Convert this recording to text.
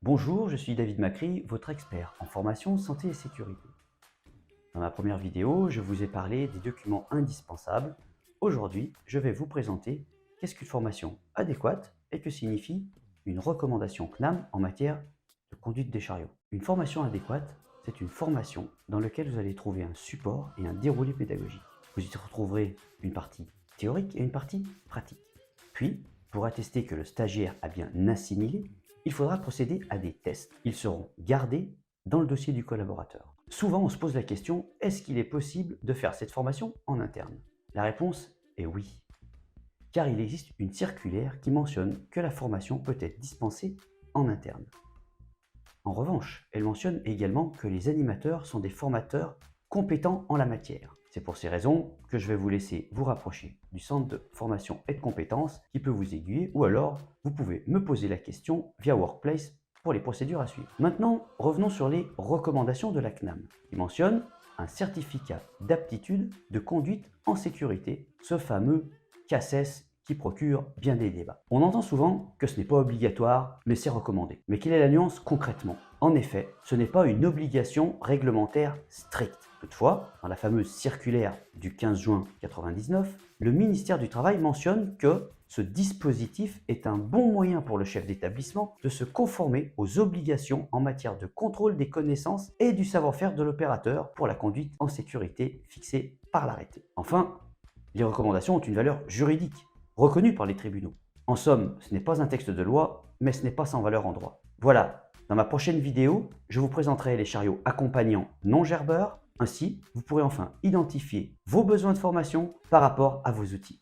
Bonjour, je suis David Macri, votre expert en formation santé et sécurité. Dans ma première vidéo, je vous ai parlé des documents indispensables. Aujourd'hui, je vais vous présenter qu'est-ce qu'une formation adéquate et que signifie une recommandation CNAM en matière de conduite des chariots. Une formation adéquate, c'est une formation dans laquelle vous allez trouver un support et un déroulé pédagogique. Vous y retrouverez une partie théorique et une partie pratique. Puis, pour attester que le stagiaire a bien assimilé, il faudra procéder à des tests. Ils seront gardés dans le dossier du collaborateur. Souvent, on se pose la question, est-ce qu'il est possible de faire cette formation en interne? La réponse est oui, car il existe une circulaire qui mentionne que la formation peut être dispensée en interne. En revanche, elle mentionne également que les animateurs sont des formateurs compétents en la matière. C'est pour ces raisons que je vais vous laisser vous rapprocher du centre de formation et de compétences qui peut vous aiguiller, ou alors vous pouvez me poser la question via Workplace pour les procédures à suivre. Maintenant, revenons sur les recommandations de la CNAM, qui mentionnent un certificat d'aptitude de conduite en sécurité, ce fameux CACES qui procure bien des débats. On entend souvent que ce n'est pas obligatoire, mais c'est recommandé. Mais quelle est la nuance concrètement? En effet, ce n'est pas une obligation réglementaire stricte. Toutefois, dans la fameuse circulaire du 15 juin 1999, le ministère du Travail mentionne que ce dispositif est un bon moyen pour le chef d'établissement de se conformer aux obligations en matière de contrôle des connaissances et du savoir-faire de l'opérateur pour la conduite en sécurité fixée par l'arrêté. Enfin, les recommandations ont une valeur juridique reconnue par les tribunaux. En somme, ce n'est pas un texte de loi, mais ce n'est pas sans valeur en droit. Voilà, dans ma prochaine vidéo, je vous présenterai les chariots accompagnants non gerbeurs. Ainsi, vous pourrez enfin identifier vos besoins de formation par rapport à vos outils.